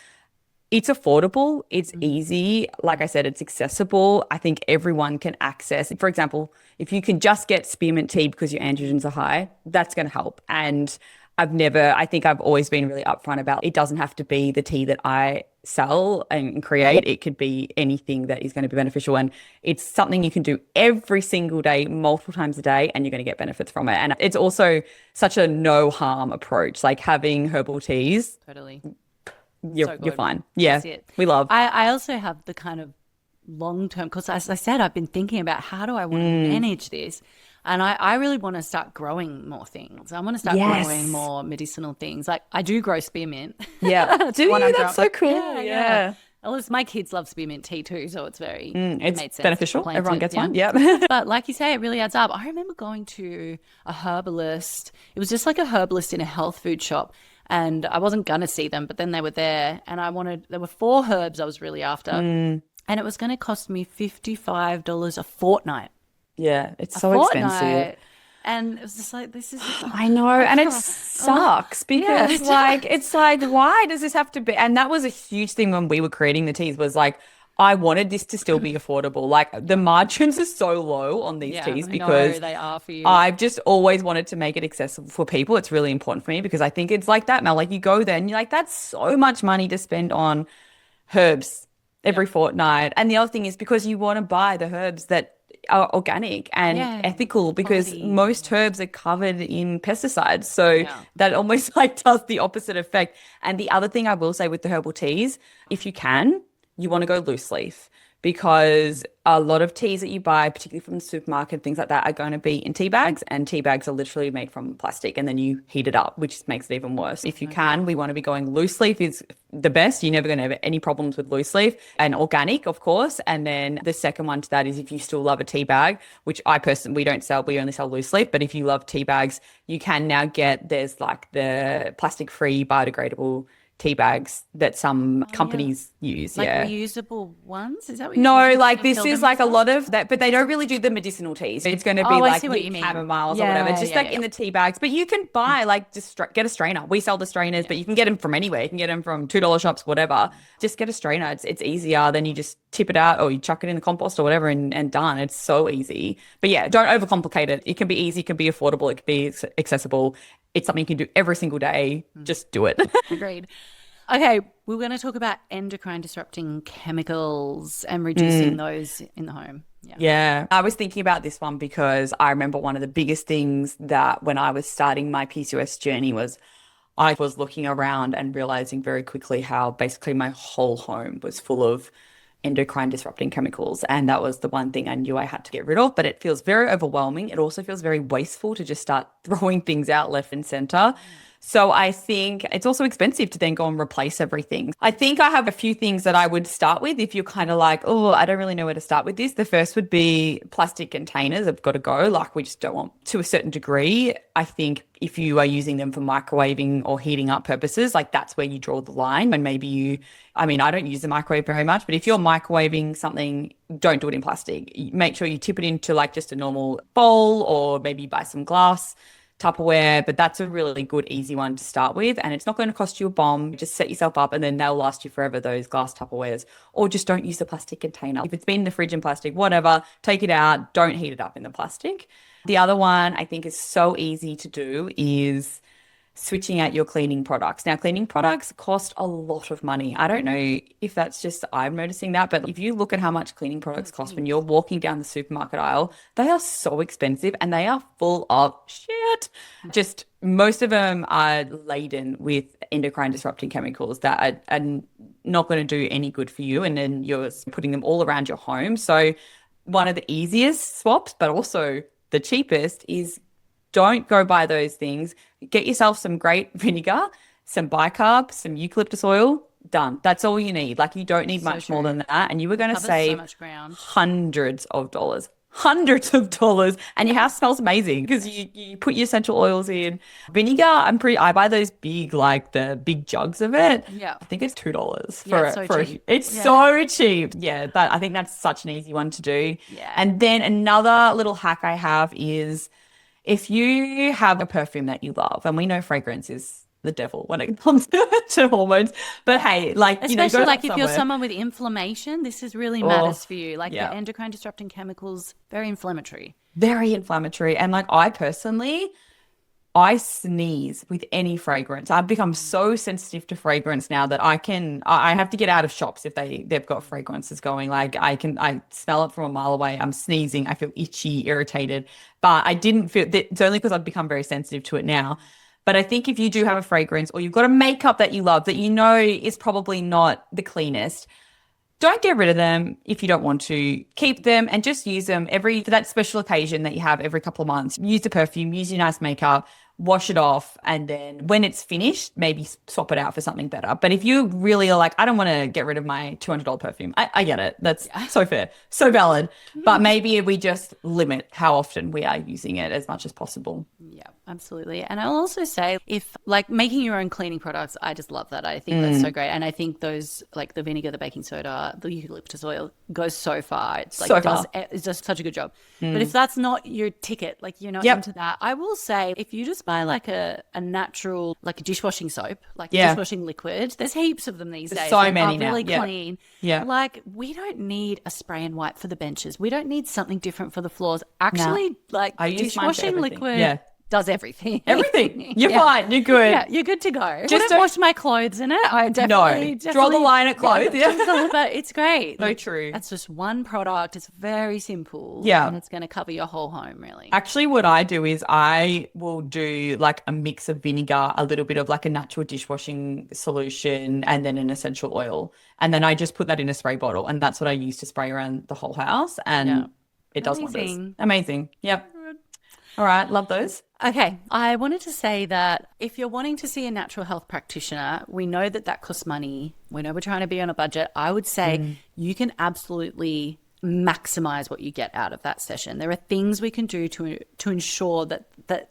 it's affordable, it's easy. Like I said, it's accessible. I think everyone can access. For example, if you can just get spearmint tea because your androgens are high, that's going to help. And I think I've always been really upfront about, it doesn't have to be the tea that I sell and create. It could be anything that is going to be beneficial. And it's something you can do every single day, multiple times a day, and you're going to get benefits from it. And it's also such a no harm approach, like having herbal teas. Totally. You're fine. Yeah, we love. I also have the kind of long-term, because as I said, I've been thinking about how do I want to manage this. And I really want to start growing more things. I want to start growing more medicinal things. Like I do grow spearmint. Yeah. Do you? That's so cool. Yeah. Well, my kids love spearmint tea too, so it's very it's beneficial. Everyone gets one. Yeah. But like you say, it really adds up. I remember going to a herbalist. It was just like a herbalist in a health food shop. And I wasn't going to see them, but then they were there. And there were 4 herbs I was really after. And it was going to cost me $55 a fortnight. Yeah, it's so expensive. And it was just like, this is... I know, and it sucks because it's like, why does this have to be? And that was a huge thing when we were creating the teas, was like, I wanted this to still be affordable. Like the margins are so low on these teas because they are for you. I've just always wanted to make it accessible for people. It's really important for me because I think it's like that, Mel. Like you go there and you're like, that's so much money to spend on herbs every fortnight. And the other thing is because you want to buy the herbs that are organic and ethical, because most herbs are covered in pesticides. So that almost like does the opposite effect. And the other thing I will say with the herbal teas, if you can, you want to go loose leaf, because a lot of teas that you buy, particularly from the supermarket, things like that, are going to be in tea bags, and tea bags are literally made from plastic, and then you heat it up, which makes it even worse. If you can, we want to be going loose leaf is the best. You're never going to have any problems with loose leaf, and organic, of course. And then the second one to that is if you still love a tea bag, which we don't sell, we only sell loose leaf. But if you love tea bags, you can now there's like the plastic-free biodegradable tea bags that some companies use. Like reusable ones? Is that what this is like a lot of that, but they don't really do the medicinal teas. It's going to be like chamomiles or whatever, just in the tea bags. But you can buy just get a strainer. We sell the strainers, but you can get them from anywhere. You can get them from $2 shops, whatever. Just get a strainer. It's easier. Then you just tip it out or you chuck it in the compost or whatever and done. It's so easy. But yeah, don't overcomplicate it. It can be easy, it can be affordable, it can be accessible. It's something you can do every single day. Just do it. Agreed. Okay, we're going to talk about endocrine disrupting chemicals and reducing those in the home. Yeah. I was thinking about this one because I remember one of the biggest things that when I was starting my PCOS journey was I was looking around and realizing very quickly how basically my whole home was full of endocrine disrupting chemicals. And that was the one thing I knew I had to get rid of, but it feels very overwhelming. It also feels very wasteful to just start throwing things out left and center. So I think it's also expensive to then go and replace everything. I think I have a few things that I would start with if you're kind of like, oh, I don't really know where to start with this. The first would be plastic containers have got to go. Like we just don't want, to a certain degree. I think if you are using them for microwaving or heating up purposes, like that's where you draw the line. And maybe I don't use the microwave very much, but if you're microwaving something, don't do it in plastic. Make sure you tip it into like just a normal bowl, or maybe buy some glass Tupperware, but that's a really good, easy one to start with. And it's not going to cost you a bomb. Just set yourself up and then they'll last you forever, those glass Tupperwares. Or just don't use the plastic container. If it's been in the fridge in plastic, whatever, take it out. Don't heat it up in the plastic. The other one I think is so easy to do is switching out your cleaning products. Now, cleaning products cost a lot of money. I don't know if that's just I'm noticing that, but if you look at how much cleaning products cost when you're walking down the supermarket aisle, they are so expensive and they are full of shit. Just most of them are laden with endocrine disrupting chemicals that are not going to do any good for you. And then you're putting them all around your home. So one of the easiest swaps, but also the cheapest, is don't go buy those things. Get yourself some great vinegar, some bicarb, some eucalyptus oil. Done. That's all you need. Like you don't need much more than that. And you were going to save so much ground. Hundreds of dollars. And your house smells amazing because you put your essential oils in. Vinegar, I buy those big, like the big jugs of it. Yeah. I think it's $2 cheap. It's so cheap. Yeah, I think that's such an easy one to do. Yeah. And then another little hack I have is if you have a perfume that you love, and we know fragrance is the devil when it comes to hormones, but hey, like, especially like if you're someone with inflammation, this is really matters for you. Like the endocrine disrupting chemicals, very inflammatory. And like I sneeze with any fragrance. I've become so sensitive to fragrance now that I have to get out of shops if they've got fragrances going. Like I smell it from a mile away. I'm sneezing. I feel itchy, irritated, but I didn't feel that. It's only because I've become very sensitive to it now. But I think if you do have a fragrance or you've got a makeup that you love that you know is probably not the cleanest, don't get rid of them if you don't want to. Keep them and just use them for that special occasion that you have every couple of months. Use the perfume, use your nice makeup, wash it off, and then when it's finished, maybe swap it out for something better. But if you really are like, I don't want to get rid of my $200 perfume, I get it. That's so fair, so valid. But maybe we just limit how often we are using it as much as possible. Yeah, absolutely. And I'll also say, if like making your own cleaning products, I just love that. I think that's so great. And I think those, like the vinegar, the baking soda, the eucalyptus oil goes so far. It's like it does such a good job. But if that's not your ticket, like you're not into that, I will say if you just buy like a natural, like a dishwashing soap, like dishwashing liquid, there's heaps of them these days. So many now. Really clean. Yeah. Like we don't need a spray and wipe for the benches. We don't need something different for the floors. Actually, like dishwashing liquid does everything. Everything. You're fine. You're good. Yeah, you're good to go. Just don't wash my clothes in it. I definitely draw the line at clothes. Yeah. But it's great. So true. That's just one product. It's very simple. Yeah. And it's going to cover your whole home, really. Actually, what I do is I will do like a mix of vinegar, a little bit of like a natural dishwashing solution, and then an essential oil. And then I just put that in a spray bottle. And that's what I use to spray around the whole house. And it does wonders. Amazing. Yep. All right. Love those. Okay. I wanted to say that if you're wanting to see a natural health practitioner, we know that costs money. We know we're trying to be on a budget. I would say you can absolutely maximize what you get out of that session. There are things we can do to ensure that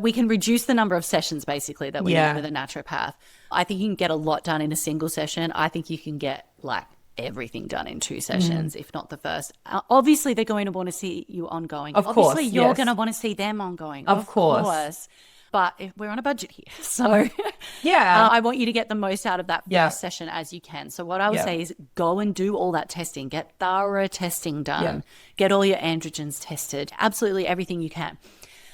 we can reduce the number of sessions basically that we need with a naturopath. I think you can get a lot done in a single session. I think you can get like everything done in 2 sessions, if not the first. Obviously, they're going to want to see you ongoing. Obviously, you're going to want to see them ongoing. Of course. But if we're on a budget here. So I want you to get the most out of that first session as you can. So what I would say is go and do all that testing. Get thorough testing done. Get all your androgens tested. Absolutely everything you can.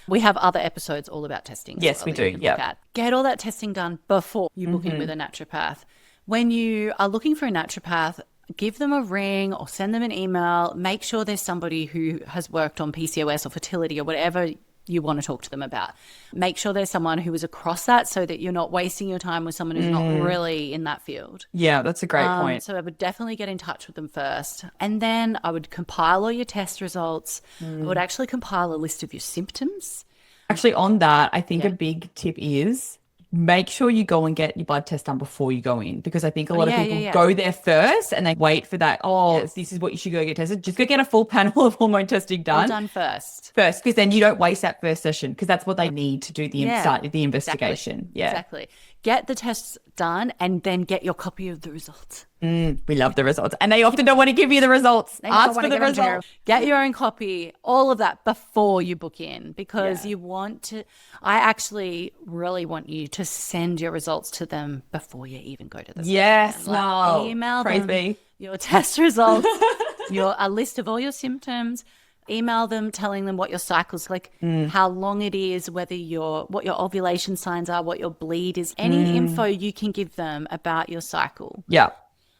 We have other episodes all about testing. Yes, we do. Get all that testing done before you book in with a naturopath. When you are looking for a naturopath, give them a ring or send them an email. Make sure there's somebody who has worked on PCOS or fertility or whatever you want to talk to them about. Make sure there's someone who is across that so that you're not wasting your time with someone who's not really in that field. Yeah, that's a great point. So I would definitely get in touch with them first. And then I would compile all your test results. I would actually compile a list of your symptoms. Actually, on that, I think a big tip is make sure you go and get your blood test done before you go in, because I think a lot of people go there first and they wait for that. Oh, this is what you should go get tested. Just go get a full panel of hormone testing done. All done first. Because then you don't waste that first session, because that's what they need to do start the investigation. Exactly. Exactly. Get the tests done and then get your copy of the results. We love the results. And they often don't want to give you the results. Ask for the results. Get your own copy, all of that before you book in, because you want to, I actually really want you to send your results to them before you even go to the Yes. Email them your test results, a list of all your symptoms. Email them telling them what your cycle's like, how long it is, what your ovulation signs are, what your bleed is, any info you can give them about your cycle. Yeah.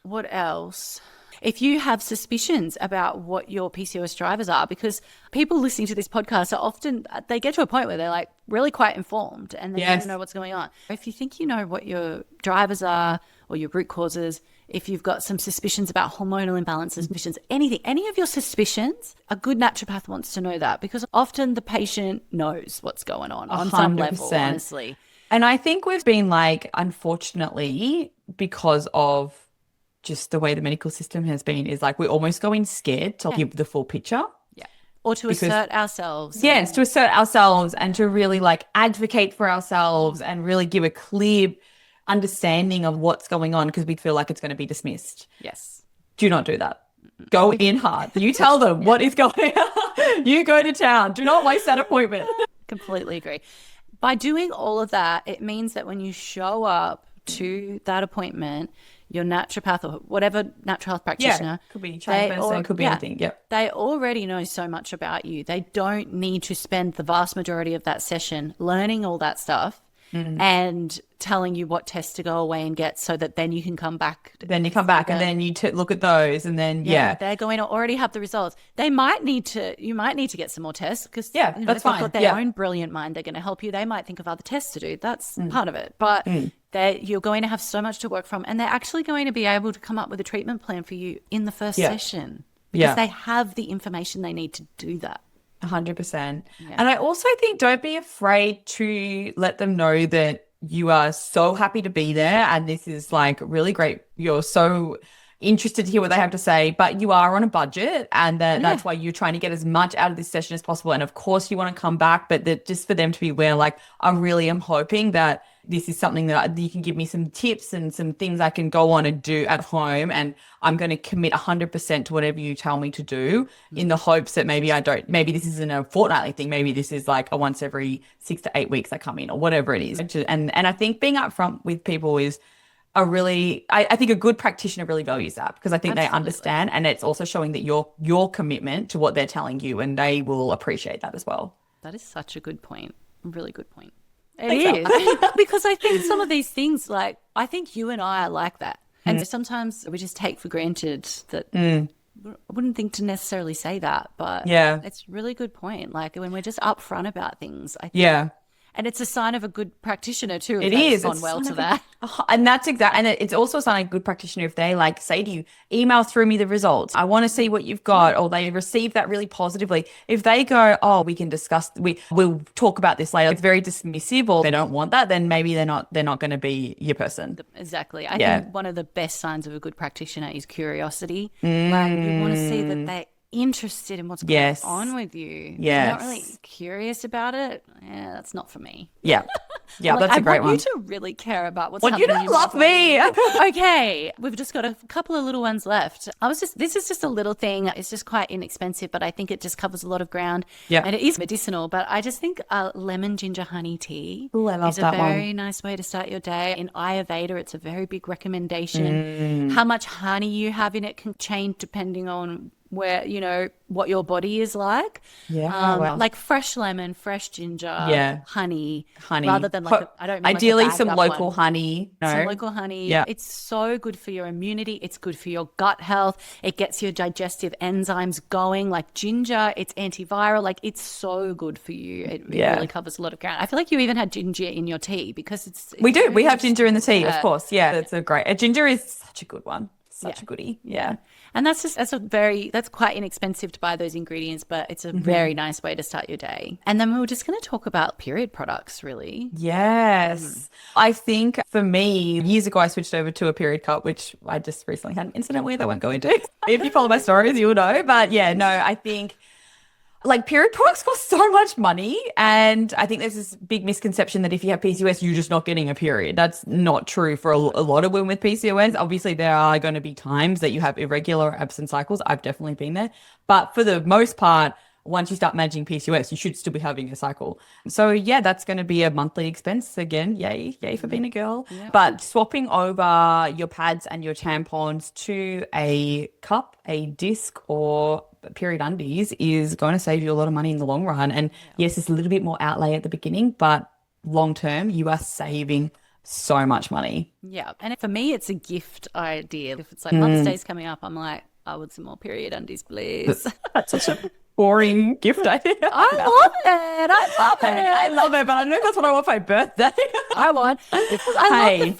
What else? If you have suspicions about what your PCOS drivers are, because people listening to this podcast are often, they get to a point where they're like really quite informed and they don't know what's going on. If you think you know what your drivers are or your root causes, if you've got some suspicions about hormonal imbalances, suspicions, anything, any of your suspicions, a good naturopath wants to know that, because often the patient knows what's going on 100%. Some level, honestly. And I think we've been like, unfortunately, because of just the way the medical system has been, is like we're almost going scared to give the full picture. Yeah. Or to assert ourselves. Yes, to assert ourselves and to really like advocate for ourselves and really give a clear understanding of what's going on, because we feel like it's going to be dismissed. Yes. Do not do that. Go in hard. You tell them what is going on. You go to town. Do not waste that appointment. Completely agree. By doing all of that, it means that when you show up to that appointment, your naturopath or whatever natural health practitioner, could be Chinese medicine, could be anything. They already know so much about you. They don't need to spend the vast majority of that session learning all that stuff and telling you what tests to go away and get, so that then you can come back. Then you come back and then you look at those, and then they're going to already have the results. You might need to get some more tests, because that's they've fine. got their own brilliant mind. They're going to help you. They might think of other tests to do. That's part of it. But you're going to have so much to work from, and they're actually going to be able to come up with a treatment plan for you in the first session, because they have the information they need to do that. 100%. And I also think don't be afraid to let them know that you are so happy to be there and this is like really great. You're so interested to hear what they have to say, but you are on a budget, and that's why you're trying to get as much out of this session as possible. And of course you want to come back, but that just for them to be aware, like, I really am hoping that this is something that you can give me some tips and some things I can go on and do at home, and I'm going to commit 100% to whatever you tell me to do, in the hopes that maybe this isn't a fortnightly thing. Maybe this is like a once every 6 to 8 weeks I come in, or whatever it is. And I think being upfront with people is I think a good practitioner really values that, because I think they understand, and it's also showing that your commitment to what they're telling you, and they will appreciate that as well. That is such a good point. A really good point. It is. Because I think some of these things, like, I think you and I are like that. And sometimes we just take for granted that I wouldn't think to necessarily say that, but it's a really good point. Like, when we're just upfront about things, I think. And it's a sign of a good practitioner too. It is. Gone well to that. And that's exactly. And it's also a sign of a good practitioner if they like say to you, email through me the results. I want to see what you've got, or they receive that really positively. If they go, oh, we can discuss, we'll talk about this later, it's very dismissive, or they don't want that, then maybe they're not going to be your person. Exactly. I think one of the best signs of a good practitioner is curiosity. Like, you want to see that they're interested in what's going on with you. You're not really curious about it. Yeah, that's not for me. Yeah. Yeah, like, that's a great one. I want you to really care about what's happening. You don't love me. Okay, we've just got a couple of little ones left. This is just a little thing. It's just quite inexpensive, but I think it just covers a lot of ground. Yeah. And it is medicinal, but I just think lemon ginger honey tea is a very nice way to start your day. In Ayurveda, it's a very big recommendation. How much honey you have in it can change depending on where, what your body is like. Like fresh lemon, fresh ginger, honey, rather than ideally some local honey. Some local honey. Yeah. It's so good for your immunity. It's good for your gut health. It gets your digestive enzymes going. Like ginger, it's antiviral. Like, it's so good for you. It really covers a lot of ground. I feel like you even had ginger in your tea, because it's we do. We have ginger in the tea, of course. Yeah, that's a great. Ginger is such a good one. such a goodie. Yeah. And that's quite inexpensive to buy those ingredients, but it's a very nice way to start your day. And then we were just going to talk about period products, really. Yes. I think for me, years ago, I switched over to a period cup, which I just recently had an incident with. I won't go into. If you follow my stories, you'll know. But yeah, no, I think like period products cost so much money. And I think there's this big misconception that if you have PCOS, you're just not getting a period. That's not true for a lot of women with PCOS. Obviously, there are going to be times that you have irregular or absent cycles. I've definitely been there. But for the most part, once you start managing PCOS, you should still be having a cycle. So yeah, that's going to be a monthly expense again. Yay for being a girl. Yeah. But swapping over your pads and your tampons to a cup, a disc, or period undies is going to save you a lot of money in the long run. And yes, it's a little bit more outlay at the beginning, but long term, you are saving so much money. Yeah. And for me, it's a gift idea. If it's like Mother's Day's coming up, I'm like, I want some more period undies, please. That's such a boring gift idea. I love it. I love it, but I know that's what I want for my birthday. I love the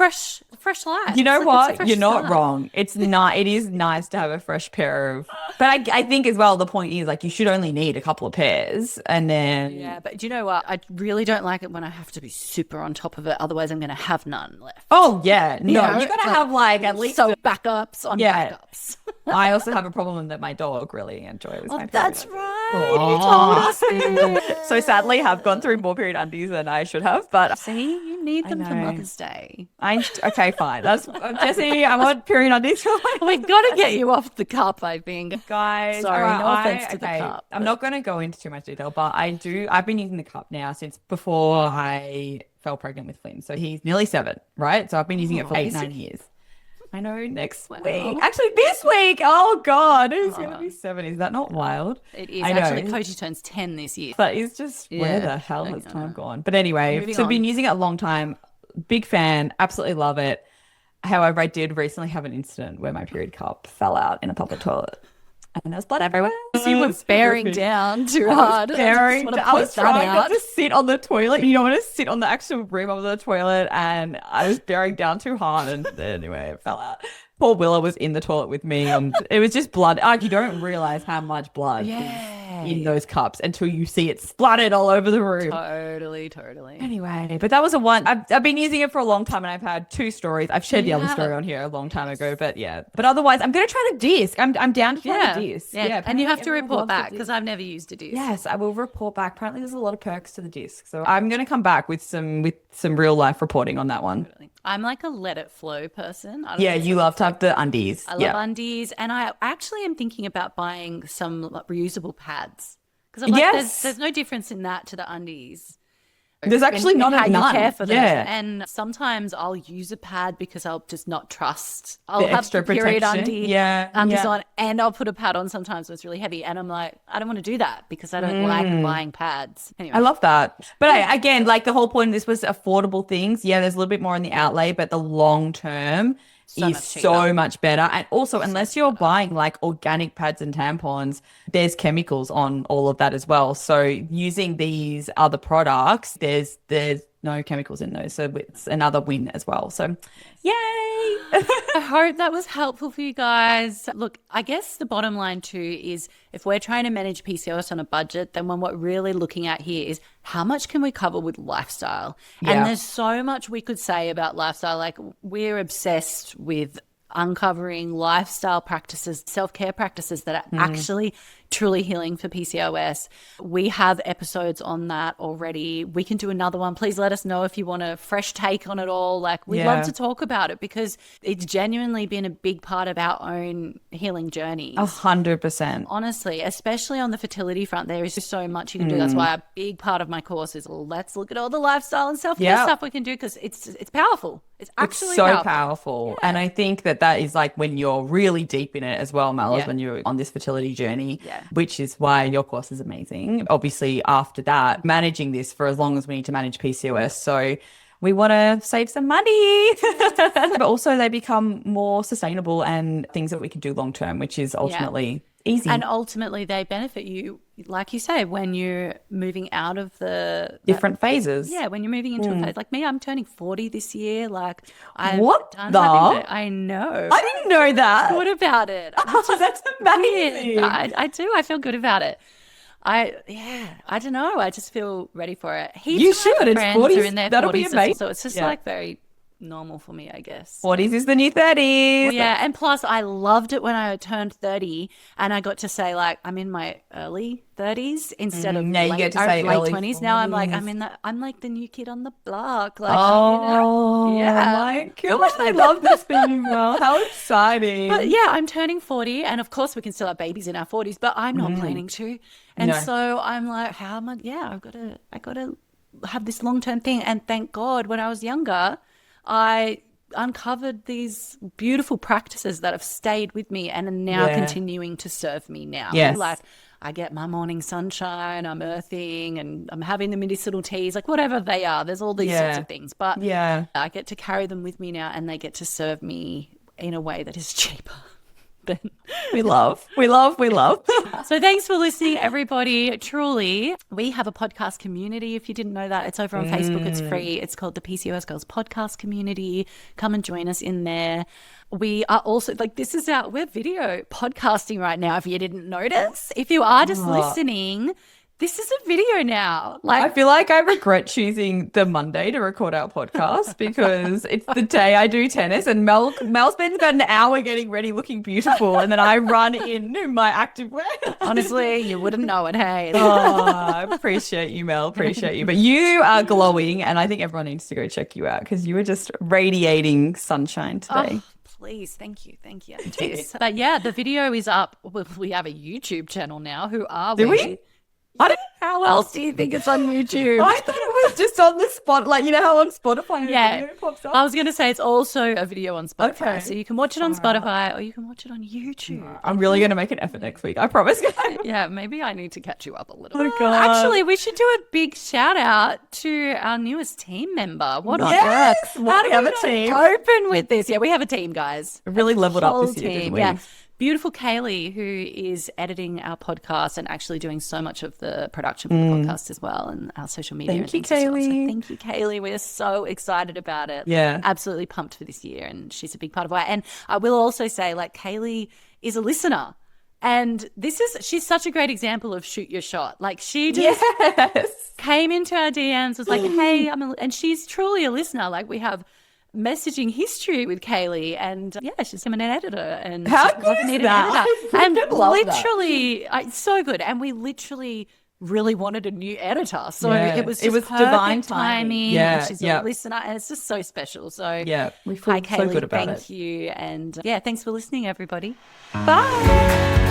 fresh light. You know what? You're not wrong. It's not. It is nice to have a fresh pair of. But I think as well, the point is like you should only need a couple of pairs, and then. Yeah, but do you know what? I really don't like it when I have to be super on top of it. Otherwise, I'm going to have none left. Oh yeah, no, you got to have like at least backups on backups. I also have a problem that my dog really enjoys. Oh, that's right. Oh. You told us. So sadly, have gone through more period undies than I should have. But see, you need them for Mother's Day. Okay, fine. That's Jessie. I want period undies. We've got to get you off the cup, I think, guys. Sorry, no offense to the cup. I'm not going to go into too much detail, but I've been using the cup now since before I fell pregnant with Flynn. So he's nearly 7, right? So I've been using it for 8-9 years. I know, next week. Actually, this week. Oh, God. He's going to be 7. Is that not wild? It is. Actually, Koji turns 10 this year. That is just where the hell has time gone? But anyway, so I've been using it a long time. Big fan. Absolutely love it. However, I did recently have an incident where my period cup fell out in a public toilet. And there's blood everywhere. So you were bearing down too hard. I was trying not to sit on the toilet. You don't want to sit on the actual rim of the toilet. And I was bearing down too hard. And anyway, it fell out. Poor Willa was in the toilet with me. It was just blood. You don't realize how much blood is in those cups until you see it splattered all over the room. Totally. Anyway, but that was a one. I've been using it for a long time, and I've had 2 stories. I've shared the other story on here a long time ago, but yeah. But otherwise, I'm going to try the disc. I'm down to try the disc. Yeah, and you have to report back because I've never used a disc. Yes, I will report back. Apparently, there's a lot of perks to the disc, so I'm going to come back with some real life reporting on that one. I'm like a let it flow person. You love to have the undies. I love undies, and I actually am thinking about buying some reusable pads because I'm like, there's no difference in that to the undies. There's actually not how none. You care for them. And sometimes I'll use a pad because I'll just not trust. I'll have extra the period undies on, and I'll put a pad on sometimes when it's really heavy. And I'm like, I don't want to do that because I don't like buying pads. Anyway. I love that. But again, like the whole point of this was affordable things. Yeah, there's a little bit more in the outlay, but the long term is so much better. And also, unless you're buying like organic pads and tampons, there's chemicals on all of that as well. So using these other products, there's no chemicals in those. So it's another win as well. So yay. I hope that was helpful for you guys. Look, I guess the bottom line too is if we're trying to manage PCOS on a budget, then what we're really looking at here is how much can we cover with lifestyle? Yeah. And there's so much we could say about lifestyle. Like we're obsessed with uncovering lifestyle practices, self-care practices that are actually truly healing for PCOS. We have episodes on that already. We can do another one. Please let us know if you want a fresh take on it all. Like we'd love to talk about it because it's genuinely been a big part of our own healing journeys. 100%. Honestly, especially on the fertility front, there is just so much you can do. That's why a big part of my course is let's look at all the lifestyle and self-care stuff we can do because it's powerful. It's actually so powerful. And I think that is like when you're really deep in it as well, Mel, is when you're on this fertility journey, which is why your course is amazing. Obviously, after that, managing this for as long as we need to manage PCOS. So we want to save some money, but also they become more sustainable and things that we can do long term, which is ultimately Easy. And ultimately they benefit you, like you say, when you're moving out of the Different phases. Yeah, when you're moving into a phase. Like me, I'm turning 40 this year. Like I'm What done the? having I know. I didn't know that. Good about it. That's amazing. I do. I feel good about it. I don't know. I just feel ready for it. Heaps You of my should. It's friends 40s. are in their That'll be 40s, amazing. so it's just like very normal for me, I guess. 40s is the new 30s. Well, yeah, and plus I loved it when I turned 30 and I got to say like I'm in my early 30s instead of now you get to say late early 20s. Now I'm like 40s. I'm like the new kid on the block. Like, My gosh, I love this thing. Well, how exciting. But yeah, I'm turning 40 and of course we can still have babies in our 40s, but I'm not planning to. And so I'm like, how am I? Yeah, I got to have this long-term thing. And thank God when I was younger, I uncovered these beautiful practices that have stayed with me and are now continuing to serve me now. Yes. Like I get my morning sunshine, I'm earthing and I'm having the medicinal teas, like whatever they are. There's all these sorts of things. But I get to carry them with me now and they get to serve me in a way that is cheaper. We love. So thanks for listening, everybody. Truly, we have a podcast community. If you didn't know that, it's over on Facebook. It's free. It's called the PCOS Girls Podcast Community. Come and join us in there. We are also we're video podcasting right now. If you didn't notice, if you are just listening, this is a video now. I feel like I regret choosing the Monday to record our podcast because it's the day I do tennis and Mel spends about an hour getting ready looking beautiful and then I run in my activewear. Honestly, you wouldn't know it, hey. I appreciate you, Mel. Appreciate you. But you are glowing and I think everyone needs to go check you out because you were just radiating sunshine today. Please, thank you. But yeah, the video is up. We have a YouTube channel now. Who are we? Do we? How else do you think it's on YouTube? I thought it was just on the spot, like you know how on Spotify yeah, video pops up? I was going to say it's also a video on Spotify. Okay. So you can watch it on Spotify or you can watch it on YouTube. I'm really going to make an effort next week. I promise. Yeah, maybe I need to catch you up a little. Oh, God. Actually, we should do a big shout out to our newest team member. What on Yes! earth? Well, How do we have we a not team. open with this? Yeah, we have a team, guys. We've really leveled up this Whole year, didn't we? Yeah. Beautiful Kaylee, who is editing our podcast and actually doing so much of the production for the podcast as well and our social media. Thank you, things as well. Kaylee. So thank you, Kaylee. We're so excited about it. Yeah. Absolutely pumped for this year and she's a big part of why. And I will also say, like, Kaylee is a listener. And she's such a great example of shoot your shot. Like she just came into our DMs, was like, hey, and she's truly a listener. Like we have messaging history with Kaylee and she's an editor and how good is that? And literally it's so good and we literally really wanted a new editor so it was divine timing and she's a listener and it's just so special so we feel hi Kaylee, so good about thank you and thanks for listening everybody. Bye.